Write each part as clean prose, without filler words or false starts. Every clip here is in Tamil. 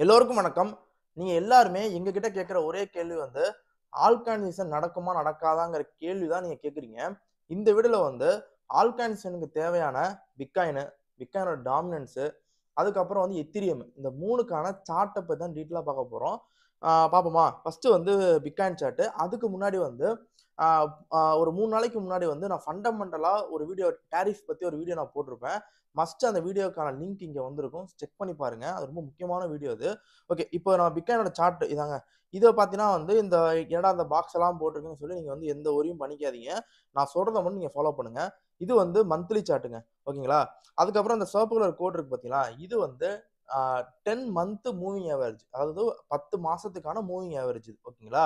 எல்லோருக்கும் வணக்கம். நீங்க எல்லாருமே எங்ககிட்ட கேட்கிற ஒரே கேள்வி வந்து, ஆல்கானிசம் நடக்குமா? நடக்காதாங்கிற கேள்வி தான் நீங்க கேட்கிறீங்க. இந்த வீடியோல வந்து ஆல்கானிசம்க்கு தேவையான பிட்காயின், பிட்காயினோட டாமினன்ஸ், அதுக்கப்புறம் வந்து எத்திரியம் இந்த 3க்கான சார்ட்ட பத்தி தான் டீட்டெயிலா பார்க்க போறோம். பார்ப்போமா? ஃபர்ஸ்ட் வந்து பிட்காயின் சார்ட். அதுக்கு முன்னாடி வந்து ஆ ஒரு 3 நாளைக்கு முன்னாடி வந்து நான் ஃபண்டமெண்டலா ஒரு வீடியோ டாரிஃப் பத்தி ஒரு வீடியோ நான் போட்டிருப்பேன். மஸ்ட் அந்த வீடியோக்கான லிங்க் இங்க வந்திருக்கும். செக் பண்ணி பாருங்க. அது ரொம்ப முக்கியமான வீடியோ அது. ஓகே. இப்போ நம்ம பிட்காயினோட சார்ட் இதாங்க. இத பார்த்தீங்கன்னா வந்து இந்த என்னடா இந்த பாக்ஸ் எல்லாம் போட்டிருக்குன்னு சொல்லி நீங்க வந்து எந்த வொரியும் பண்ணிக்காதீங்க. நான் சொல்றத மட்டும் நீங்க ஃபாலோ பண்ணுங்க. இது வந்து மந்த்லி சார்ட்டுங்க. ஓகேங்களா? அதுக்கப்புறம் இந்த சர்க்குலர் கோட் இருக்கு பார்த்தீங்களா? இது வந்து ஆ 10 மந்த் மூவிங் ஆவரேஜ். அதாவது 10 மாசத்துக்கான மூவிங் ஆவரேஜ் இது. ஓகேங்களா?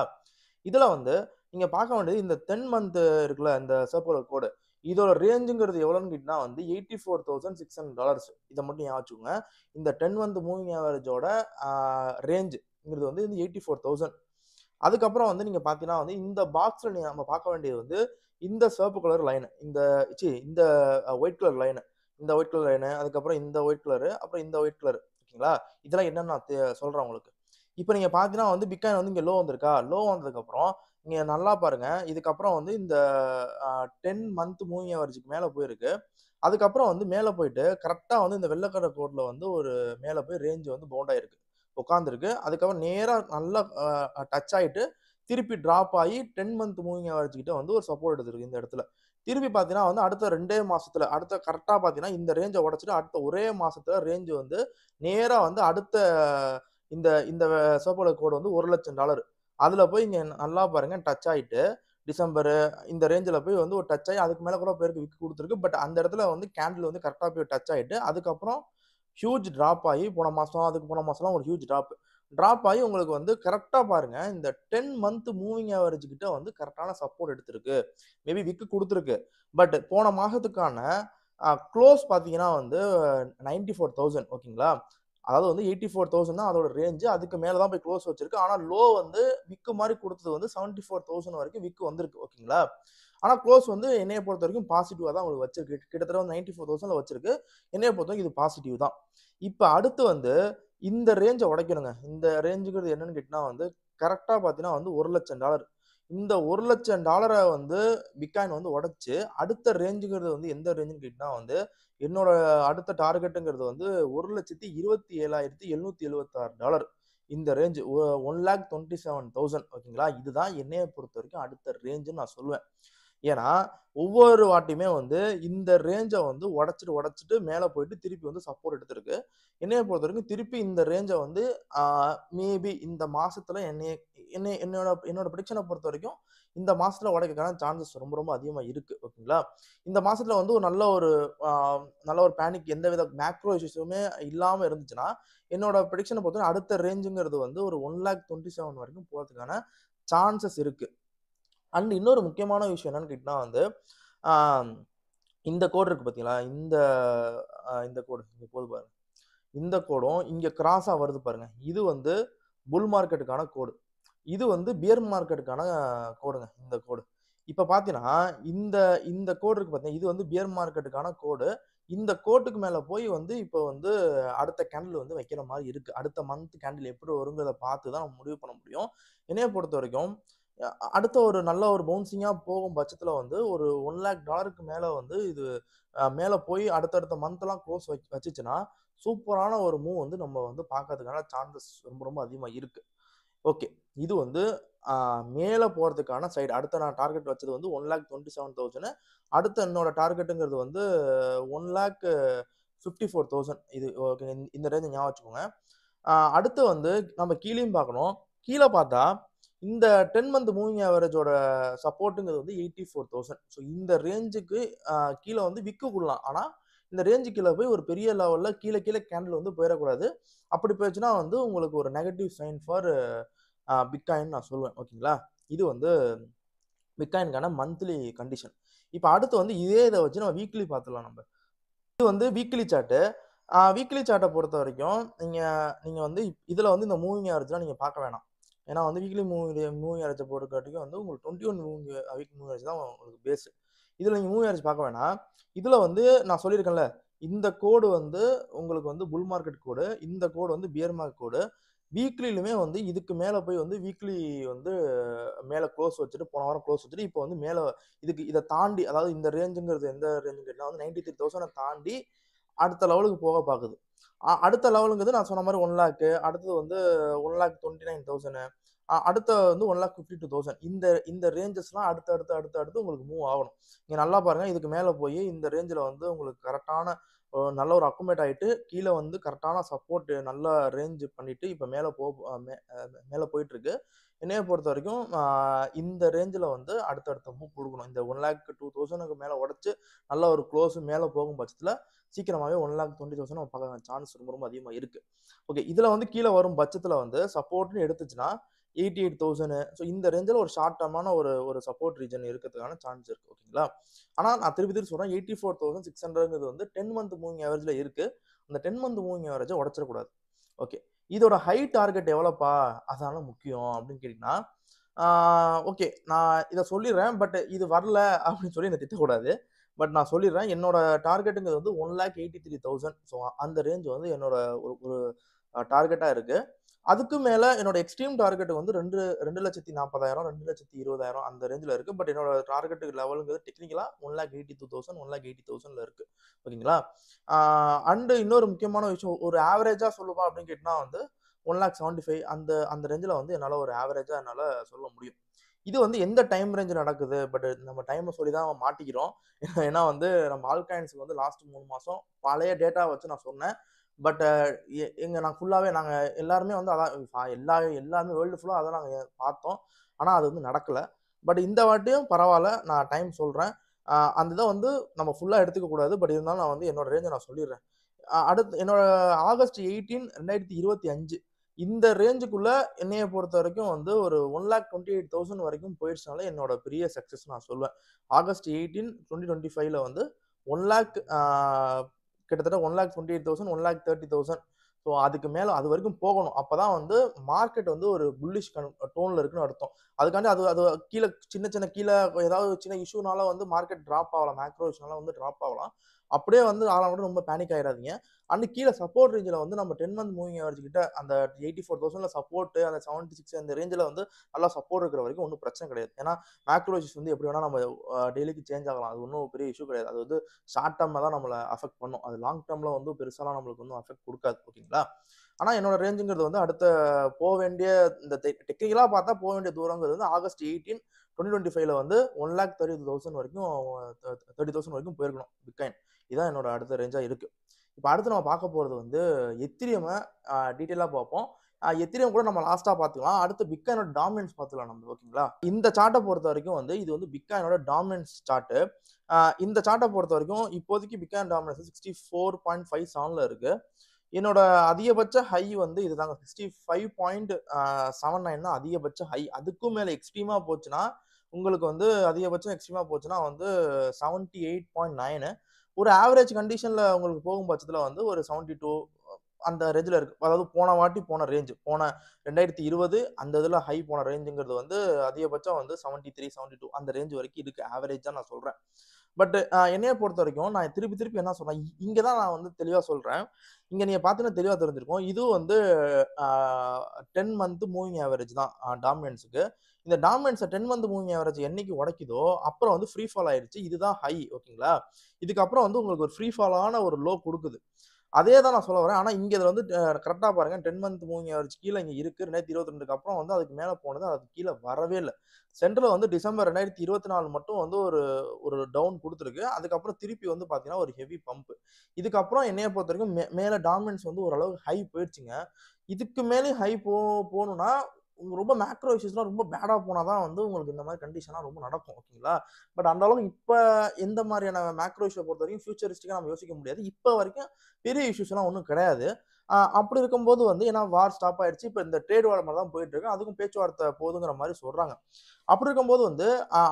இதுல வந்து நீங்க பார்க்க வேண்டியது இந்த 10 மந்த் இருக்குல்ல இந்த சர்க்குலர் கோடு. இதோட ரேஞ்சுங்கிறது எவ்வளோன்னு கேட்டீங்கன்னா வந்து $84,600 இத மட்டும் ஞாபகம் வச்சுக்கோங்க. இந்த 10 மந்த் மூவிங் ஆவரேஜோட ஆ ரேஞ்சுங்கிறது வந்து 84,000. அதுக்கப்புறம் வந்து நீங்க பார்த்தீங்கன்னா வந்து இந்த பாக்ஸ்ல நம்ம பார்க்க வேண்டியது வந்து இந்த சிவப்பு கலர் லைன். இந்த ஒயிட் கலர் லைன். இந்த ஒயிட் கலர் லைன் அதுக்கப்புறம் இந்த ஒயிட் கலர் அப்புறம் இந்த ஒயிட் கலர். ஓகேங்களா? இதெல்லாம் என்னன்னு நான் சொல்றேன் உங்களுக்கு. இப்ப நீங்க பார்த்தீங்கன்னா வந்து பிட்காயின் வந்து இங்க லோ வந்திருக்கா? லோ வந்ததுக்கப்புறம் நீங்க நல்லா பாருங்க. இதுக்கப்புறம் வந்து இந்த அ 10 மந்த் மூவிங் ஆவரேஜ்க்கு மேல போயிருக்கு. அதுக்கப்புறம் வந்து மேல போயிட்டு கரெக்ட்டா வந்து இந்த வெள்ள கலர் கோட்ல வந்து ஒரு மேல போய் ரேஞ்ச் வந்து பவுண்ட் ஆயிருக்கு. உட்கார்ந்திருக்கு. அதுக்கப்புறம் நேரா நல்லா டச் ஆயிட்டு திருப்பி டிராப் ஆயி 10 மந்த் மூவிங் ஆவரேஜ் கிட்ட வந்து ஒரு சப்போர்ட் எடுத்திருக்கு இந்த இடத்துல. திருப்பி பார்த்தீங்கன்னா வந்து அடுத்த 2 மாசத்துல அடுத்த கரெக்ட்டா பார்த்தீங்கன்னா இந்த ரேஞ்ச உடைச்சுட்டு அடுத்த ஒரே மாசத்துல ரேஞ்ச் வந்து நேரா வந்து அடுத்த இந்த இந்த சிவப்பு கோடு வந்து $1,00,000. அதுல போய் இங்க நல்லா பாருங்க டச் ஆயிட்டு டிசம்பர் இந்த ரேஞ்சில போய் வந்து ஒரு டச் ஆயி அதுக்கு மேல கூட பேருக்கு விக் குடுத்திருக்கு. பட் அந்த இடத்துல வந்து கேண்டில் வந்து கரெக்ட்டா போய் டச் ஆயிட்டு அதுக்கப்புறம் ஹியூஜ் டிராப் ஆயி போன மாசம், அதுக்கு போன மாசம்லாம் ஒரு ஹியூஜ் டிராப். டிராப் ஆயி உங்களுக்கு வந்து கரெக்ட்டா பாருங்க, இந்த 10 மந்த் மூவிங் ஆவரேஜ் கிட்ட வந்து கரெக்ட்டான சப்போர்ட் எடுத்திருக்கு. Maybe wick குடுத்திருக்கு. பட் போன மாசத்துக்கான குளோஸ் பார்த்தீங்கன்னா வந்து 94,000 ஓகேங்களா? அதாவது வந்து 84,000 தான் அதோட ரேஞ்ச். அதுக்கு மேல தான் போய் குளோஸ் வச்சிருக்கு. ஆனா லோ வந்து விக் மாரி குடுத்தது வந்து 74,000 வரைக்கும் விக் வந்திருக்கு. ஓகேங்களா? ஆனா குளோஸ் வந்து என்னைய பொறுத்தவரைக்கும் பாசிட்டிவா தான் உங்களுக்கு வச்சிருக்கு. கிட்டத்தட்ட வந்து 94,000ல வச்சிருக்கு. என்னைய பொறுத்தவரைக்கும் இது பாசிட்டிவ் தான். இப்ப அடுத்து வந்து இந்த ரேஞ்ச உடைக்கணுங்க. இந்த ரேஞ்சுங்கிறது என்னன்னு கேட்டீங்கன்னா வந்து கரெக்ட்டா பார்த்தீங்கன்னா வந்து $1,00,000. இந்த $1,00,000 வந்து பிட்காயின் வந்து உடைச்சு அடுத்த ரேஞ்சுங்கிறது வந்து எந்த ரேஞ்சுன்னு கேட்டீங்கன்னா வந்து என்னோட அடுத்த டார்கெட்ங்கிறது வந்து $1,27,776. இந்த ரேஞ்ச் 1,27,000 ஓகேங்களா? இதுதான் என்னைய பொறுத்தவரைக்கும் அடுத்த ரேஞ்சுன்னு நான் சொல்லுவேன். ஏன்னா, ஒவ்வொரு வாட்டியுமே வந்து இந்த ரேஞ்ச வந்து உடைச்சுட்டு மேல போயிட்டு திருப்பி வந்து சப்போர்ட் எடுத்திருக்கு. என்னைய பொறுத்தவரைக்கும் திருப்பி இந்த ரேஞ்ச வந்து ஆ மேபி இந்த மாசத்துல என்னோட பிரெடிக்ஷன பொறுத்தவரைக்கும் இந்த மாசத்துல உடைக்கிறதுக்கான சான்சஸ் ரொம்ப ரொம்ப அதிகமா இருக்கு. ஓகேங்களா? இந்த மாசத்துல வந்து ஒரு ஆ நல்ல ஒரு பேனிக் எந்தவித மேக்ரோ இஷ்யூஸுமே இல்லாம இருந்துச்சுன்னா, என்னோட பிரெடிக்ஷன பொறுத்தவரைக்கும் அடுத்த ரேஞ்சுங்கிறது வந்து ஒரு 1,27,000 வரைக்கும் போறதுக்கான சான்சஸ் இருக்கு. அண்ட் இன்னொரு முக்கியமான விஷயம் என்னன்னு கேட்டீங்கன்னா வந்து, ஆ இந்த கோடு இருக்கு பார்த்தீங்களா? இந்த கோடு இங்க போது பாருங்க. இந்த கோடும் இங்க கிராஸா வருது பாருங்க. இது வந்து புல் மார்க்கெட்டுக்கான கோடு. இது வந்து பியர் மார்க்கெட்டுக்கான கோடுங்க. இந்த கோடு. இப்ப பார்த்தீங்கன்னா, இந்த இந்த கோடு இருக்கு பார்த்தீங்கன்னா, இது வந்து பியர் மார்க்கெட்டுக்கான கோடு. இந்த கோட்டுக்கு மேல போய் வந்து இப்ப வந்து அடுத்த கேண்டில் வந்து வைக்கிற மாரி இருக்கு. அடுத்த மந்த் கேண்டில் எப்படி வருங்கிறத பார்த்து தான் நம்ம முடிவு பண்ண முடியும். என்னைய பொறுத்தவரைக்கும் அடுத்த ஒரு நல்ல ஒரு பவுன்சிங்கா போகும் பட்சத்துல வந்து ஒரு $1,00,000க்கு மேல வந்து இது மேல போய் அடுத்தடுத்த மந்த்லாம் க்ளோஸ் வச்சுச்சுன்னா, சூப்பரான ஒரு மூவ் வந்து நம்ம வந்து பார்க்கறதுக்கான சான்சஸ் ரொம்ப ரொம்ப அதிகமா இருக்கு. ஓகே. இது வந்து அ மேல போறதுக்கான சைடு. அடுத்து நான் டார்கெட் வச்சது வந்து 1,27,000 அடுத்து என்னோட டார்கெட்ங்கிறது வந்து 1,54,000 இது ஓகே. இந்த ரேஞ்ச ஞாபகம் வச்சுக்கோங்க. அடுத்து வந்து நம்ம கீழயும் பார்க்கணும். கீழ பார்த்தா இந்த 10 மந்த் மூவிங் ஆவரேஜோட சப்போர்ட்ங்கிறது வந்து 84,000. ஸோ இந்த ரேஞ்சுக்கு கீழ வந்து விக்கு வுடலாம். ஆனா, இந்த ரேஞ்சுக்கு கீழ போய் ஒரு பெரிய லெவல்ல கீழ கீழ கேண்டில் வந்து போயிறக்கூடாது. அப்படி போயிருச்சுன்னா வந்து உங்களுக்கு ஒரு நெகட்டிவ் சைன் ஃபார் பிட்காயின் நான் சொல்லுவேன். ஓகேங்களா? இது வந்து பிட்காயினுக்கான மந்த்லி கண்டிஷன். இப்ப அடுத்து வந்து இதே இத வச்சு நம்ம வீக்லி பார்த்துடலாம் நம்ப. இது வந்து வீக்லி சார்ட். வீக்லி சார்ட்ட பொறுத்தவரைக்கும், நீங்க நீங்க வந்து இதுல வந்து இந்த மூவிங் ஆவரேஜ்லாம் நீங்க பார்க்க வேணாம். ஏன்னா வந்து வீக்லி மூவிங் ஆவரேஜ பொறுத்தவரைக்கும் வந்து உங்களுக்கு 21 வீக் மூவிங் ஆவரேஜ் தான் உங்களுக்கு பேஸ். இதுல நீங்க மூவிங் ஆவரேஜ் பார்க்க வேணாம். இதுல வந்து நான் சொல்லியிருக்கேன்ல, இந்த கோடு வந்து உங்களுக்கு வந்து புல் மார்க்கெட் கோடு, இந்த கோடு வந்து பியர் மார்க்கெட் கோடு. வீக்லிலுமே வந்து இதுக்கு மேல போய் வந்து வீக்லி வந்து மேல க்ளோஸ் வச்சுட்டு போன வாரம் க்ளோஸ் வச்சுட்டு இப்போ வந்து மேல இத தாண்டி, அதாவது இந்த ரேஞ்சுங்கிறது எந்த ரேஞ்சுன்னு கேட்டா வந்து 93,000 தாண்டி அடுத்த லெவலுக்கு போக பாக்குது. அடுத்த லெவலுங்கிறது நான் சொன்ன மாதிரி 1 லேக், அடுத்தது வந்து 1,29,000, அடுத்த வந்து 1,52,000. இந்த இந்த ரேஞ்சஸ்லாம் அடுத்து உங்களுக்கு மூவ் ஆகணும். நீங்க நல்லா பாருங்க, இதுக்கு மேல போய் இந்த ரேஞ்சில வந்து உங்களுக்கு கரெக்டான நல்ல ஒரு அக்குமுலேட் ஆயிட்டு கீழ வந்து கரெக்டான சப்போர்ட் நல்ல ரேஞ்ச் பண்ணிட்டு இப்ப மேல மேல போயிட்டு இருக்கு. என்னைய பொறுத்த வரைக்கும் இந்த ரேஞ்சில வந்து அடுத்தடுத்த மூவ் குடுக்கணும். இந்த 1,02,000க்கு மேல உடைச்சு நல்ல ஒரு க்ளோஸ் மேல போகும் பட்சத்துல சீக்கிரமாவே 1,20,000 நம்ம பார்க்க சான்ஸ் ரொம்ப ரொம்ப அதிகமா இருக்கு. ஓகே, இதுல வந்து கீழ வரும் பட்சத்துல வந்து சப்போர்ட்னு எடுத்துச்சுன்னா 88,000. ஸோ இந்த ரேஞ்சில ஒரு ஷார்ட் டர்மான ஒரு சப்போர்ட் ரீஜன் இருக்கிறதுக்கான சான்ஸ் இருக்கு. ஓகேங்களா? ஆனா நான் திருப்பி சொல்றேன், 84,600ங்கிறது வந்து 10 மந்த் மூவிங் ஆவரேஜ்ல இருக்கு. அந்த 10 மந்த் மூவிங் ஆவரேஜ உடைச்சிடக்கூடாது. ஓகே. இதோட ஹை டார்கெட் எவ்வளோப்பா? அதான முக்கியம் அப்படின்னு கேட்டீங்கன்னா, ஓகே, நான் இத சொல்லிடுறேன். பட் இது வரல அப்படின்னு சொல்லி என்ன திட்டக்கூடாது. பட் நான் சொல்லிடுறேன். என்னோட டார்கெட்டுங்கிறது வந்து 1,83,000. ஸோ அந்த ரேஞ்ச் வந்து என்னோட ஒரு ஒரு டார்கெட்டா இருக்கு. அதுக்கு மேல என்னோட எக்ஸ்ட்ரீம் டார்கெட் வந்து 2,40,000, 2,20,000 அந்த ரேஞ்சில இருக்கு. பட் என்னோட டார்கெட் லெவலுங்கிறது டெக்னிக்கலா 1,82,000, 1,80,000ல இருக்கு. ஓகேங்களா? அண்ட் இன்னொரு முக்கியமான விஷயம், ஒரு ஆவரேஜா சொல்லுவா அப்படின்னு கேட்டீங்கன்னா வந்து 1,75,000 அந்த அந்த ரேஞ்சில வந்து என்னால ஒரு ஆவரேஜா என்னால சொல்ல முடியும். இது வந்து எந்த டைம் ரேஞ்ச் நடக்குது? பட் நம்ம டைம சொல்லி தான் மாட்டிக்கிறோம். ஏன்னா வந்து நம்ம ஆல்காயின்ஸ்க்கு வந்து லாஸ்ட் 3 மாசம் பழைய டேட்டா வச்சு நான் சொன்னேன். பட் நான் ஃபுல்லாவே நாங்க எல்லாருமே வந்து அதான் எல்லாருமே வேர்ல்டு ஃபுல்லா அதான் நாங்க பார்த்தோம். ஆனா அது வந்து நடக்கல. பட் இந்த வாட்டியும் பரவால்ல. நான் டைம் சொல்றேன். அந்த இத வந்து நம்ம ஃபுல்லா எடுத்துக்க கூடாது. பட் இருந்தாலும் நான் வந்து என்னோட ரேஞ்ச நான் சொல்லிடுறேன். அடுத்து என்னோட ஆகஸ்ட் 18, 2025 இந்த ரேஞ்சுக்குள்ள என்னைய பொறுத்தவரைக்கும் வந்து ஒரு 1,28,000 வரைக்கும் போயிடுச்சுனாலே என்னோட பெரிய சக்சஸ் நான் சொல்லுவேன். ஆகஸ்ட் 18, 2025ல வந்து 1,00,000 கிட்டத்தட்ட 1,28,000, 1,30,000. ஸோ அதுக்கு மேல அது வரைக்கும் போகணும். அப்பதான் வந்து மார்க்கெட் வந்து ஒரு புல்லிஷ் டோன்ல இருக்குன்னு அர்த்தம். அதுக்காண்டி அது அது கீழ சின்ன கீழ ஏதாவது சின்ன இஷ்யூனால வந்து மார்க்கெட் டிராப் ஆகலாம். மேக்ரோ இஷ்யூனால வந்து டிராப் ஆகலாம். அப்படியே வந்து ஆனா கூட ரொம்ப பேனிக் ஆயிடாதீங்க. அண்ட் கீழ சப்போர்ட் ரேஞ்சில வந்து நம்ம 10 மந்த் மூவிங் ஆவரேஜ் கிட்ட அந்த 84,000ல சப்போர்ட், அந்த 76 அந்த ரேஞ்சில வந்து நல்லா சப்போர்ட் இருக்கிற வரைக்கும் ஒண்ணும் பிரச்சனை கிடையாது. ஏன்னா மேக்ரோ இஷ்யூஸ் வந்து எப்படி வேணா நம்ம டெய்லிக்கு சேஞ்ச் ஆகலாம். அது ஒண்ணும் பெரிய இஷ்யூ கிடையாது. அது வந்து ஷார்ட் டர்ம்ல தான் நம்மள அஃபெக்ட் பண்ணும். அது லாங் டர்ம்ல வந்து பெருசாலாம் நம்மளுக்கு ஒண்ணும் அஃபெக்ட் குடுக்காது. ஓகேங்களா? ஆனா என்னோட ரேஞ்சுங்கிறது வந்து அடுத்த வேண்டிய இந்த டெக்னிக்கலா பார்த்தா வேண்டிய தூரங்கிறது வந்து ஆகஸ்ட் 18, 2025ல வந்து 1,30,000 வரைக்கும் 30,000 வரைக்கும் போயிருக்கணும் பிட்காயின். இதான் என்னோட அடுத்த ரேஞ்சா இருக்கு. இப்ப அடுத்து நம்ம பார்க்க போறது வந்து எத்திரியம டீட்டெயிலா பார்ப்போம். எத்திரியம் கூட நம்ம லாஸ்ட்டா பார்த்துக்கலாம். அடுத்து பிட்காயினோட டாமினன்ஸ் பார்த்துக்கலாம் நம்ம. ஓகேங்களா? இந்த சார்ட்ட பொறுத்த வரைக்கும் வந்து இது வந்து பிட்காயினோட டாமினன்ஸ் சார்ட். இந்த சார்ட்ட பொறுத்த வரைக்கும் இப்போதைக்கு பிட்காயின் டாமினன்ஸ் 64.57ல இருக்கு. என்னோட அதிகபட்ச ஹை வந்து இதுதாங்க. 65.79 தான் அதிகபட்ச ஹை. அதுக்கும் மேல எக்ஸ்ட்ரீமா போச்சுன்னா உங்களுக்கு வந்து அதிகபட்சம் எக்ஸ்ட்ரீமா போச்சுன்னா வந்து 78.9. ஒரு ஆவரேஜ் கண்டிஷன்ல உங்களுக்கு போகும் பட்சத்துல வந்து ஒரு 72 அந்த ரேஞ்சில இருக்கு. அதாவது போன வாட்டி போன ரேஞ்ச். போன 2020 அந்த இதுல ஹை போன ரேஞ்சுங்கிறது வந்து அதிகபட்சம் வந்து 73, 72 அந்த ரேஞ்ச் வரைக்கும் இருக்கு. ஆவரேஜா நான் சொல்றேன். பட் என்னைய பொறுத்த வரைக்கும் நான் திருப்பி என்ன சொல்றேன், இங்க தான் நான் வந்து தெளிவா சொல்றேன். இங்க நீங்க பார்த்தீங்கன்னா தெளிவா தெரிஞ்சிருக்கும். இதுவும் வந்து 10 மந்த் மூவிங் ஆவரேஜ் தான் டாமினன்ஸ்க்கு. இந்த டாமினன்ஸ 10 மந்த் மூவிங் ஆவரேஜ் என்னைக்கு உடைக்குதோ அப்புறம் வந்து ஃப்ரீ ஃபால் ஆயிருச்சு. இதுதான் ஹை. ஓகேங்களா? இதுக்கப்புறம் வந்து உங்களுக்கு ஒரு ஃப்ரீ ஃபாலான ஒரு லோ குடுக்குது. அதே தான் நான் சொல்ல வரேன். ஆனா இங்க இதுல வந்து கரெக்ட்டா பாருங்க, 10 மந்த் மூவிங் ஆவரேஜ் கீழ இங்க இருக்கு. 2022க்கு அப்புறம் வந்து அதுக்கு மேல போனது. அதுக்கு கீழ வரவே இல்ல. சென்டர்ல வந்து டிசம்பர் 2024 மட்டும் வந்து ஒரு ஒரு டவுன் குடுத்திருக்கு. அதுக்கப்புறம் திருப்பி வந்து பார்த்தீங்கன்னா, ஒரு ஹெவி பம்ப். இதுக்கப்புறம் என்னைய பொறுத்தவரைக்கும் மேல டாமினன்ஸ் வந்து ஓரளவுக்கு ஹை போயிடுச்சுங்க. இதுக்கு மேலயும் ஹை போணும்னா ரொம்ப மேக்ரோ இஷ்யூஸ்லாம் ரொம்ப பேடா போனா தான் வந்து உங்களுக்கு இந்த மாரி கண்டிஷன்லாம் ரொம்ப நடக்கும். ஓகேங்களா? பட் அந்த அளவுக்கு இப்ப எந்த மாரியான மேக்ரோ இஷ்யூ பொறுத்தவரைக்கும் ஃபியூச்சரிஸ்டிக்கா நம்ம யோசிக்க முடியாது. இப்ப வரைக்கும் பெரிய இஷ்யூஸ்லாம் ஒண்ணும் கிடையாது. அப்படி இருக்கும்போது வந்து ஏன்னா வார் ஸ்டாப் ஆயிடுச்சு. இப்ப இந்த ட்ரேட் வார் மாரி தான் போயிட்டு இருக்கு. அதுக்கும் பேச்சுவார்த்தை போதுங்கிற மாரி சொல்றாங்க. அப்படி இருக்கும்போது வந்து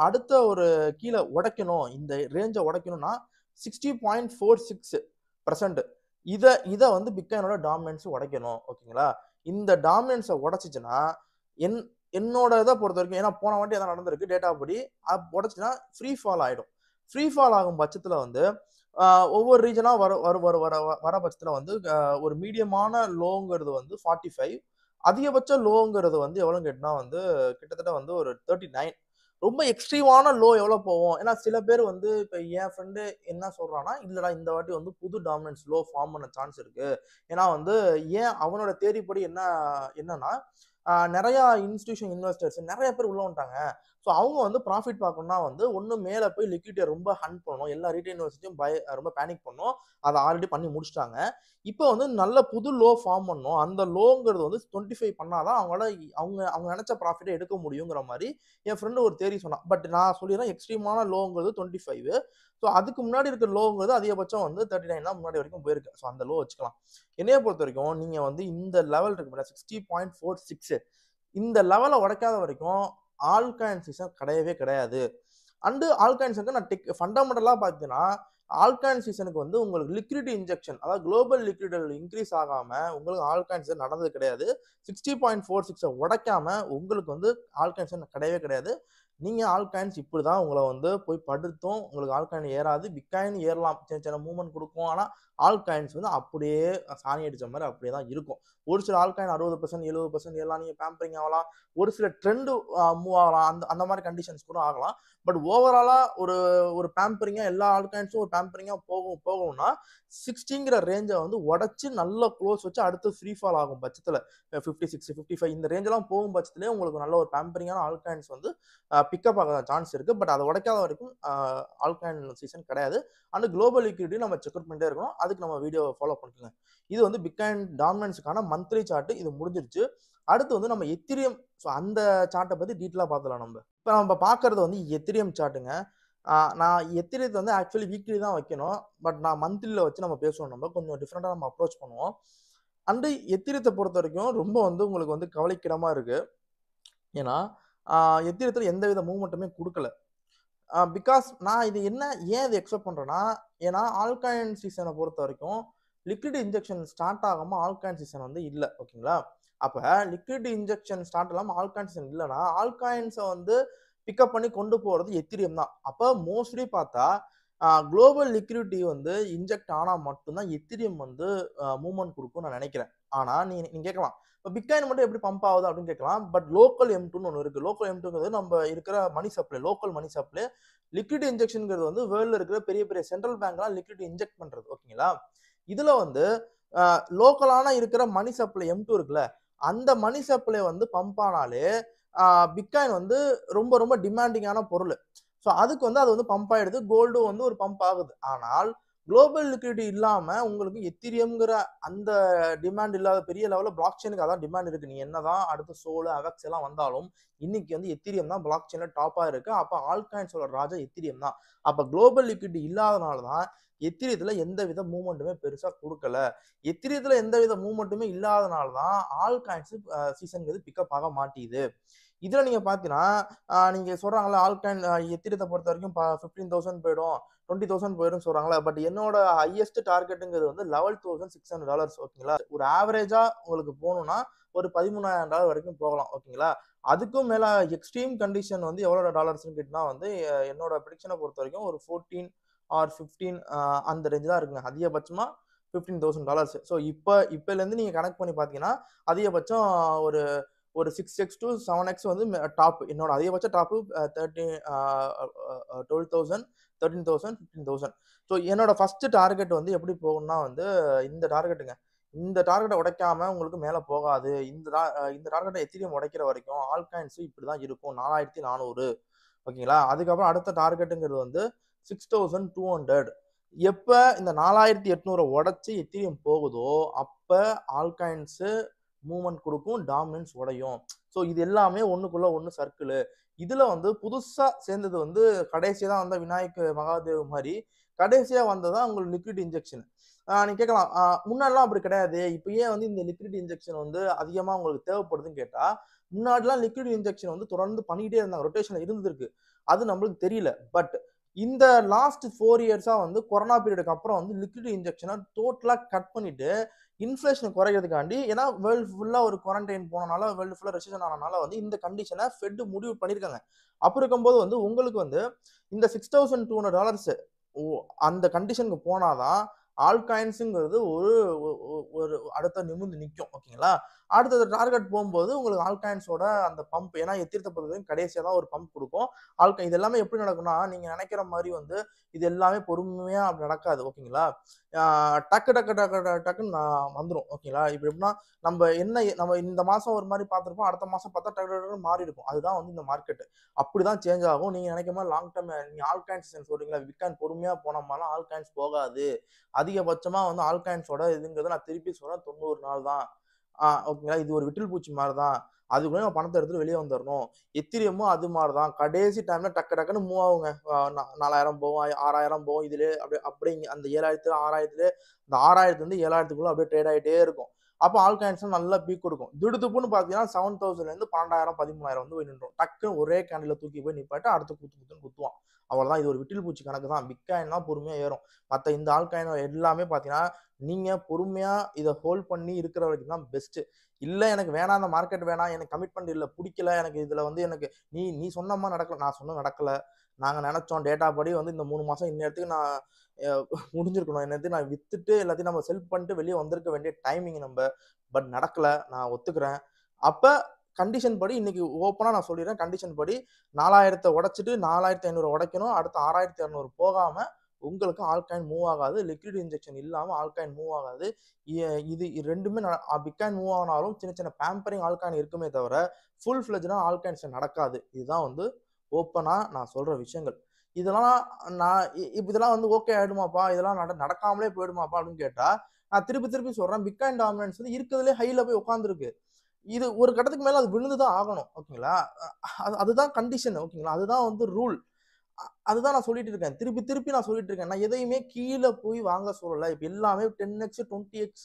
அடுத்த ஒரு கீழ உடைக்கணும். இந்த ரேஞ்ச உடைக்கணும்னா 60.46% இத இத வந்து பிட்காயினோட டாமினன்ஸ் உடைக்கணும். ஓகேங்களா? இந்த டாமினன்ஸ உடைச்சுச்சுன்னா என் என்னோட இத பொறுத்தவரைக்கும், ஏன்னா போன வாட்டி அதான் நடந்திருக்கு டேட்டா படி. உடைச்சுச்சுன்னா ஃப்ரீ ஃபால் ஆயிடும். ஃப்ரீ ஃபால் ஆகும் பட்சத்துல வந்து ஒவ்வொரு ரீஜனா வர வர வர வர வர பட்சத்துல வந்து ஒரு மீடியமான லோங்கிறது வந்து 45, அதிகபட்ச லோங்கிறது வந்து எவ்வளோன்னு கேட்டீங்கன்னா வந்து கிட்டத்தட்ட வந்து ஒரு 39. ரொம்ப எக்ஸ்ட்ரீமான லோ எவ்வளோ போகும்? ஏன்னா சில பேர் வந்து இப்ப என் ஃப்ரெண்டு என்ன சொல்றான்னா, "இல்லடா இந்த வாட்டி வந்து புது டாமினன்ஸ் லோ ஃபார்ம் பண்ண சான்ஸ் இருக்கு." ஏன்னா வந்து அவனோட தியரி படி என்னன்னா, நெறையா இன்ஸ்டிடியூஷன் இன்வெஸ்டர்ஸ் நெறைய பேர் உள்ள வந்துட்டாங்க. ஸோ அவங்க வந்து ப்ராஃபிட் பார்க்கணும்னா வந்து ஒண்ணு மேல போய் லிக்விடிட்டிய ரொம்ப ஹண்ட் பண்ணணும். எல்லா ரீட்டெயில் இன்வெஸ்டர்ஸையும் ரொம்ப பேனிக் பண்ணணும். அத ஆல்ரெடி பண்ணி முடிச்சுட்டாங்க. இப்போ வந்து நல்ல புது லோ ஃபார்ம் பண்ணணும். அந்த லோங்கிறது வந்து 25 பண்ணா தான் அவங்களால அவங்க அவங்க நெனச்ச ப்ராஃபிட்ட எடுக்க முடியுங்கிற மாரி என் ஃப்ரெண்ட் ஒரு தியரி சொன்னான். பட் நான் சொல்லிர்றேன் எக்ஸ்ட்ரீமான லோங்கிறது 25. ஸோ அதுக்கு முன்னாடி இருக்கிற லோங்கிறது அதிகபட்சம் வந்து 39 தான் முன்னாடி வரைக்கும் போயிருக்கு. ஸோ அந்த லோ வச்சுக்கலாம். என்னைய பொறுத்தவரைக்கும் நீங்க வந்து இந்த லெவல் இருக்கு பாருங்க 60.46 இந்த லெவல உடைக்காத வரைக்கும் ஆல்காயின் சீசன் கிடையவே கிடையாது. அண்ட் ஆல்காயின் சீசனுக்கு நான் ஃபண்டமெண்டலா பார்த்தீங்கன்னா, ஆல்காயின் சீசனுக்கு வந்து உங்களுக்கு லிக்விடிட்டி இன்ஜெக்ஷன் அதாவது குளோபல் லிக்விடிட்டி இன்கிரீஸ் ஆகாம உங்களுக்கு ஆல்காயின் சீசன் நடந்தது கிடையாது. 60.46 உடைக்காம உங்களுக்கு வந்து ஆல்காயின் சீசன் கிடையவே கிடையாது. நீங்க ஆல்காயின்ஸ் இப்படிதான் உங்கள வந்து போய் படுத்தும். உங்களுக்கு ஆல்காயின் ஏறாது. பிட்காயின் ஏறலாம். சின்ன சின்ன மூவ்மெண்ட் குடுக்கும். ஆனா ஆல்காயின்ஸ் வந்து அப்படியே சாணி அடிச்ச மாரி அப்படியே தான் இருக்கும். ஒரு சில ஆல்காயின் 60%, 70% ஏறலாம். நீங்க பேம்பரிங் ஆகலாம். ஒரு சில ட்ரெண்ட் மூவ் ஆகலாம். அந்த அந்த மாரி கண்டிஷன்ஸ் கூட ஆகலாம். பட் ஓவராலா ஒரு ஒரு பேம்பரிங்கா எல்லா ஆல்காயின்ஸும் ஒரு பேம்பரிங்கா போகும்னா 60ங்கிற ரேஞ்ச வந்து உடைச்சு நல்ல க்ளோஸ் வச்சு அடுத்து ஃப்ரீ ஃபால் ஆகும் பட்சத்துல 56, 55 இந்த ரேஞ்செல்லாம் போகும் பட்சத்திலே உங்களுக்கு நல்ல ஒரு பேம்பரிங்கான ஆல்காயின்ஸ் வந்து பிக்கப் ஆக சான்ஸ் இருக்கு. பட் அதை உடைக்காத வரைக்கும் ஆல்காயின் சீசன் கிடையாது. அண்ட் குளோபல் லிக்விடிட்டி நம்ம செக் அவுட் பண்ணிட்டே இருக்கணும். அதுக்கு நம்ம வீடியோ ஃபாலோ பண்ணிக்கோங்க. இது வந்து பிட்காயின் டாமினன்ஸ்க்கான மந்த்லி சார்ட் இது முடிஞ்சிருச்சு. அடுத்து வந்து நம்ம எத்திரியம் அந்த சார்ட்டை பத்தி டீட்டெயிலா பார்த்துலாம் நம்ம. இப்போ நம்ம பார்க்கறது வந்து எத்திரியம் சார்ட்டுங்க. நான் எத்திரியத்தை வந்து ஆக்சுவலி வீக்லி தான் வைக்கணும். பட் நான் மந்த்லியில் வச்சு நம்ம பேசுவோம். நம்ம கொஞ்சம் டிஃப்ரெண்டாக நம்ம அப்ரோச் பண்ணுவோம். அண்டு எத்திரியத்தை பொறுத்த வரைக்கும் ரொம்ப வந்து உங்களுக்கு வந்து கவலைக்கிடமா இருக்கு. ஏன்னா எத்திரியத்தில் எந்தவித மூவ்மெண்ட்டுமே கொடுக்கல. பிகாஸ் நான் இது ஏன் இது எக்ஸ்பெக்ட் பண்றேன்னா, ஏன்னா ஆல்காயின் சீசனை பொறுத்த வரைக்கும் லிக்விட் இன்ஜெக்ஷன் ஸ்டார்ட் ஆகாம ஆல்காயின் சீசன் வந்து இல்ல. ஓகேங்களா? அப்ப லிக்விட் இன்ஜெக்ஷன் ஸ்டார்ட் இல்லாம ஆல்காயின் சீசன் இல்லைன்னா ஆல்காயின்ஸை வந்து பிக்கப் பண்ணி கொண்டு போறது எத்திரியம் தான். அப்ப மோஸ்ட்லி பார்த்தா குளோபல் லிக்விடிட்டி வந்து இன்ஜெக்ட் ஆனா மட்டும்தான் எத்திரியம் வந்து மூவ்மெண்ட் கொடுக்கும் நான் நினைக்கிறேன். ஆனா நீங்க கேட்கலாம், இப்போ பிட்காயின் மட்டும் எப்படி பம்ப் ஆகுது அப்படின்னு கேட்கலாம். பட் லோக்கல் M2ன்னு ஒன்று இருக்கு. லோக்கல் M2ங்கிறது நம்ம இருக்கிற money supply, local money supply. Liquid இன்ஜெக்ஷன்ங்கிறது வந்து வேர்ல்ட்ல இருக்கிற பெரிய பெரிய சென்ட்ரல் பேங்க்லாம் லிக்விட் இன்ஜெக்ட் பண்றது. ஓகேங்களா? இதுல வந்து லோக்கலான இருக்கிற மணி சப்ளை M2 இருக்குல்ல, அந்த மணி சப்ளை வந்து பம்ப் ஆனாலே பிட்காயின் வந்து ரொம்ப ரொம்ப டிமாண்டிங்கான பொருள். ஸோ அதுக்கு வந்து அது வந்து பம்ப் ஆயிடுது. கோல்டும் வந்து ஒரு பம்ப் ஆகுது. ஆனால் குளோபல் லிக்விடிட்டி இல்லாம உங்களுக்கு எத்திரியம்ங்கிற அந்த டிமாண்ட் இல்லாத பெரிய லெவல்ல பிளாக் செயினுக்கு அதான் டிமாண்ட் இருக்கு. நீ என்னதான் அடுத்து சோல் அவெக்ஸ் எல்லாம் வந்தாலும் இன்னைக்கு வந்து எத்திரியம் தான் பிளாக் செயின்ல டாப்பா இருக்கு. அப்ப ஆல்காயின்ஸோட ராஜா எத்திரியம் தான். அப்ப குளோபல் லிக்விடிட்டி இல்லாதனால தான் எத்திரியத்துல எந்த வித மூவ்மெண்ட்டுமே பெருசா கொடுக்கல. எத்திரியத்துல எந்த வித மூவ்மெண்ட்டுமே இல்லாதனால தான் ஆல்காயின்ஸ் சீசன்ங்கிறது பிக்கப் ஆக மாட்டேங்குது. இதுல நீங்க பாத்தீங்கன்னா நீங்க சொல்றாங்கல்ல ஆல்காயின் எத்திரியத்தை பொறுத்த வரைக்கும் 15,000 போயிடும், 20,000 போயிடும் சொல்றாங்களா. பட் என்னோட ஹையஸ்ட் டார்கெட்டுங்கிறது வந்து $11,600. ஓகேங்களா? ஒரு ஆவரேஜா உங்களுக்கு போகணும்னா ஒரு $13,000 வரைக்கும் போகலாம். ஓகேங்களா? அதுக்கும் மேல எக்ஸ்ட்ரீம் கண்டிஷன் வந்து எவ்வளவு டாலர்ஸ்னு கேட்டீங்கன்னா வந்து என்னோட ப்ரெடிக்ஷனை பொறுத்த வரைக்கும் ஒரு 14 ஆர் 15 அந்த ரேஞ்ச் தான் இருக்குங்க. அதிகபட்சமா $15,000. ஸோ இப்பல இருந்து நீங்க கனெக்ட் பண்ணி பாத்தீங்கன்னா அதிகபட்சம் ஒரு ஒரு 6x to 7x வந்து டாப். என்னோட அதிகபட்ச டாப்பு 12,000, 13,000, 15,000. ஸோ என்னோட ஃபர்ஸ்ட் டார்கெட் வந்து எப்படி போகும்னா வந்து இந்த டார்கெட்டுங்க. இந்த டார்கெட்டை உடைக்காம உங்களுக்கு மேல போகாது. இந்த டார்கெட்டை எத்திரியம் உடைக்கிற வரைக்கும் ஆல்காயின்ஸ் இப்படிதான் இருக்கும். 4,400. ஓகேங்களா? அதுக்கப்புறம் அடுத்த டார்கெட்டுங்கிறது வந்து 6,200. எப்ப இந்த 4,800 உடைச்சு எத்திரியம் போகுதோ அப்ப ஆல்காயின்ஸ் மூவ்மெண்ட் கொடுக்கும், டாமினன்ஸ் உடையும். ஸோ இது எல்லாமே ஒண்ணுக்குள்ள ஒண்ணு சர்க்கிள். இதுல வந்து புதுசா சேர்ந்தது வந்து கடைசியா தான் வந்த விநாயக் மகாதேவ் மாதிரி கடைசியா வந்ததான் உங்களுக்கு லிக்விட் இன்ஜெக்ஷன். நீங்க கேட்கலாம் முன்னாடிலாம் அப்படி கிடையாது. இப்போ ஏன் வந்து இந்த லிக்விட் இன்ஜெக்ஷன் வந்து அதிகமா உங்களுக்கு தேவைப்படுதுன்னு கேட்டா, முன்னாடிலாம் லிக்விட் இன்ஜெக்ஷன் வந்து தொடர்ந்து பண்ணிக்கிட்டே இருந்தாங்க. ரொட்டேஷன்ல இருந்திருக்கு. அது நம்மளுக்கு தெரியல. பட் இந்த லாஸ்ட் 4 இயர்ஸா வந்து கொரோனா பீரியடுக்கு அப்புறம் வந்து லிக்விட் இன்ஜெக்ஷனை டோட்டலா கட் பண்ணிட்டு இன்ஃப்ளேஷன் குறைக்கிறதுக்காண்டி, ஏன்னா வேர்ல்டு ஃபுல்லா ஒரு குவாரண்டைன் போனனால, வேர்ல்டு ஃபுல்லா ரெசிஷன் ஆனனால வந்து இந்த கண்டிஷனை ஃபெட் முடிவு பண்ணியிருக்காங்க. அப்படி இருக்கும்போது வந்து உங்களுக்கு வந்து இந்த $6,200 அந்த கண்டிஷனுக்கு போனாதான் ஆல்காயின்ஸுங்கிறது ஒரு ஒரு அடுத்த நிமிர்ந்து நிற்கும். ஓகேங்களா? அடுத்தது டார்கெட் போகும்போது உங்களுக்கு ஆல்காயின்ஸோட அந்த பம்ப், ஏன்னா எத்திரத்தை பொறுத்தவரைக்கும் கடைசியா தான் ஒரு பம்ப் கொடுக்கும். இது எல்லாமே எப்படி நடக்கும்னா, நீங்க நினைக்கிற மாதிரி வந்து இது எல்லாமே பொறுமையா அப்படி நடக்காது. ஓகேங்களா? டக்கு டக்கு டக்கு டக்குன்னு வந்துடும். ஓகேங்களா? இப்போ எப்படின்னா நம்ம இந்த மாசம் ஒரு மாதிரி பார்த்துருப்போம், அடுத்த மாசம் பார்த்தா டக்கு டக்குன்னு மாறி இருக்கும். அதுதான் வந்து இந்த மார்க்கெட். அப்படிதான் சேஞ்ச் ஆகும். நீங்க நினைக்கிற மாதிரி லாங் டர்ம் நீங்க ஆல்காயின்ஸ் சொல்றீங்களா, பிட்காயின் பொறுமையா போனோம்னாலும் ஆல்காயின்ஸ் போகாது. அதிகபட்சமா வந்து ஆல்காயின்ஸோட இதுங்கிறது நான் திருப்பி சொல்றேன் 90 நாள் தான். ஓகேங்களா? இது ஒரு விட்டில் பூச்சி மாதிரி தான். அதுக்குள்ள நம்ம பணத்தை எடுத்துட்டு வெளியே வந்துடணும். எத்திரியமும் அது மாதிரி தான். கடைசி டைம்ல டக்கு டக்குன்னு மூவ் ஆகுங்க. 4000 போகும், 6000 போகும். இதுல அப்படியே அந்த 7000 6000 இந்த 6000 இருந்து 7000க்குள்ள அப்படியே ட்ரேட் ஆகிட்டே இருக்கும். அப்போ ஆல்காயின்ஸ் நல்லா பீக் கொடுக்கும். திடுதுப்புன்னு பார்த்தீங்கன்னா 7000 இருந்து 12000 13,000 வந்து போய் நின்றோம். டக்குன்னு ஒரே கேண்டில் தூக்கி போய் நிப்பாட்டு அடுத்த குத்துன்னு குத்துவான். அவ்வளவுதான். இது ஒரு விட்டில் பூச்சி கணக்கு தான். பிட்காயின் தான் பொறுமையா ஏறும். மற்ற இந்த ஆல்காயின் எல்லாமே பார்த்தீங்கன்னா நீங்க பொறுமையா இதை ஹோல்ட் பண்ணி இருக்கிற வரைக்கும் தான் பெஸ்ட். இல்ல எனக்கு வேணாம், அந்த மார்க்கெட் வேணாம், எனக்கு கமிட்மெண்ட் இல்ல, பிடிக்கல, எனக்கு இதுல வந்து எனக்கு நீ சொன்னமா நடக்கல, நான் சொன்ன நடக்கல, நாங்க நினைச்சோம் டேட்டா படி வந்து இந்த 3 மாசம் இந்நேரத்துக்கு நான் முடிஞ்சிருக்கணும், என்னது நான் வித்துட்டு எல்லாத்தையும் நம்ம செல் பண்ணிட்டு வெளியே வந்திருக்க வேண்டிய டைமிங் நம்ம, பட் நடக்கல, நான் ஒத்துக்கிறேன். அப்ப கண்டிஷன் படி இன்னைக்கு ஓப்பனா நான் சொல்லிடுறேன், கண்டிஷன் படி 4000 உடைச்சிட்டு 4500 உடைக்கணும், அடுத்து 6200 போகாம உங்களுக்கு ஆல்காயின் மூவ் ஆகாது. லிக்விட் இன்ஜெக்ஷன் இல்லாம ஆல்காயின் மூவ் ஆகாது. இது ரெண்டுமே பிட்காயின் மூவ் ஆனாலும் சின்ன சின்ன பேம்பரிங் ஆல்காயின் இருக்குமே தவிர ஃபுல் ஃபிளஜ்டா ஆல்காயின்ஸ் நடக்காது. இதுதான் வந்து ஓப்பனா நான் சொல்ற விஷயங்கள். இதெல்லாம் நான் இதெல்லாம் வந்து ஓகே ஆயிடுமாப்பா, இதெல்லாம் நடக்காமலே போயிடுமாப்பா அப்படின்னு கேட்டா, நான் திருப்பி திருப்பி சொல்றேன், பிட்காயின் டாமினன்ஸ் வந்து இருக்கிறதுலே ஹைல போய் உட்காந்துருக்கு. இது ஒரு கட்டத்துக்கு மேல அது விழுந்துதான் ஆகணும். ஓகேங்களா? அதுதான் கண்டிஷன். ஓகேங்களா? அதுதான் வந்து ரூல். அதுதான் நான் சொல்லிட்டு இருக்கேன். திருப்பி திருப்பி நான் சொல்லிட்டு இருக்கேன். நான் எதையுமே கீழே போய் வாங்க சொல்லல. இப்ப எல்லாமே 10x 20x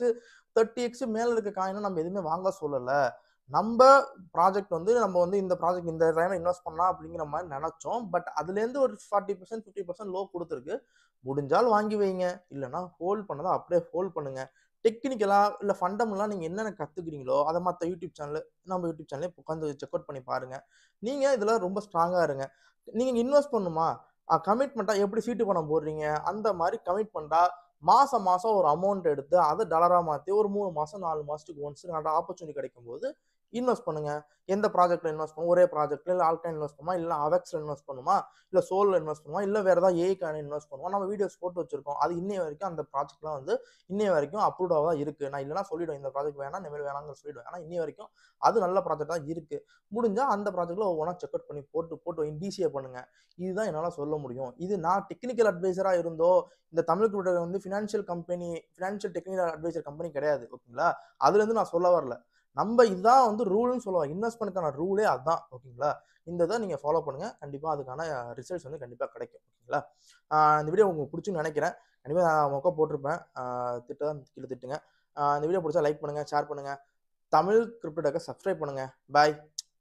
30x மேல இருக்க காயினை நம்ம எதுவுமே வாங்க சொல்லல. நம்ம ப்ராஜெக்ட் வந்து நம்ம வந்து இந்த ப்ராஜெக்ட் இந்த டைம்ல இன்வெஸ்ட் பண்ணலாம் அப்படிங்கிற மாதிரி நினைச்சோம். பட் அதுல இருந்து ஒரு 40% 50% லோ கொடுத்துருக்கு. முடிஞ்சால் வாங்கி வைங்க, இல்லைன்னா ஹோல்ட் பண்ணதை அப்படியே ஹோல்ட் பண்ணுங்க. டெக்னிக்கலா இல்ல ஃபண்டமெண்டலா நீங்க என்னென்ன கத்துக்கிறீங்களோ அதை மற்ற யூடியூப் சேனல், நம்ம யூடியூப் சேனலே உட்காந்து செக் அவுட் பண்ணி பாருங்க. நீங்க இதுல ரொம்ப ஸ்ட்ராங்கா இருங்க. நீங்க இன்வெஸ்ட் பண்ணுமா, கமிட்மெண்ட்டா எப்படி சீட்டு பணம் போடுறீங்க, அந்த மாதிரி கமிட்மெண்ட்டா மாசம் மாசம் ஒரு அமௌண்ட் எடுத்து அதை டாலரா மாத்தி ஒரு 3 மாசம் 4 மாசத்துக்கு ஒன்ஸ் நல்ல ஆப்பர்ச்சுனிட்டி கிடைக்கும் போது இன்வெஸ்ட் பண்ணுங்க. எந்த ப்ராஜெக்ட்ல இன்வெஸ்ட் பண்ணும், ஒரே ப்ராஜெக்ட்ல இல்ல ஆல்காயின் இன்வெஸ்ட் பண்ணுமா, இல்ல அவெக்ஸ்ல இன்வெஸ்ட் பண்ணுமா, இல்ல சோல்ல இன்வெஸ்ட் பண்ணுமா, இல்ல வேற ஏதாவது ஏஐ காயின் இன்வெஸ்ட் பண்ணுமா, நம்ம வீடியோஸ் போட்டு வச்சிருக்கோம். அது இன்னைய வரைக்கும் அந்த ப்ராஜெக்ட்லாம் வந்து இன்னைய வரைக்கும் அப்ரூவ்டா தான் இருக்கு. நான் இல்லைன்னா சொல்லிடுவேன் இந்த ப்ராஜெக்ட் வேணாம், இந்த மாதிரி வேணாம்னு சொல்லிடுவேன். ஆனா இன்னைய வரைக்கும் அது நல்ல ப்ராஜெக்ட் தான் இருக்கு. முடிஞ்சா அந்த ப்ராஜெக்ட்ல ஒவ்வொன்றா செக் அவுட் பண்ணி போட்டு டிசிஏ பண்ணுங்க. இதுதான் என்னால சொல்ல முடியும். இது நான் டெக்னிக்கல் அட்வைசரா இருந்தோ, இந்த தமிழ் குரூப் வந்து ஃபினான்ஷியல் டெக்னிக்கல் அட்வைசர் கம்பெனி கிடையாது. ஓகேங்களா? அதுல இருந்து நான் சொல்ல வரல. நம்ம இதுதான் வந்து ரூல்னு சொல்லுவோம். இன்வெஸ்ட்மென்ட்க்கான ரூலே அதான். ஓகேங்களா? இந்த இதை நீங்க ஃபாலோ பண்ணுங்க. கண்டிப்பா அதுக்கான ரிசல்ட்ஸ் வந்து கண்டிப்பா கிடைக்கும். ஓகேங்களா? இந்த வீடியோ உங்களுக்கு பிடிச்சுன்னு நினைக்கிறேன். கண்டிப்பா நான் மொக்க போட்டிருப்பேன். திட்டா கீழே திட்டுங்க. இந்த வீடியோ பிடிச்சா லைக் பண்ணுங்க, ஷேர் பண்ணுங்க. தமிழ் கிரிப்டோ டெக்க சப்ஸ்கிரைப் பண்ணுங்க. பாய்.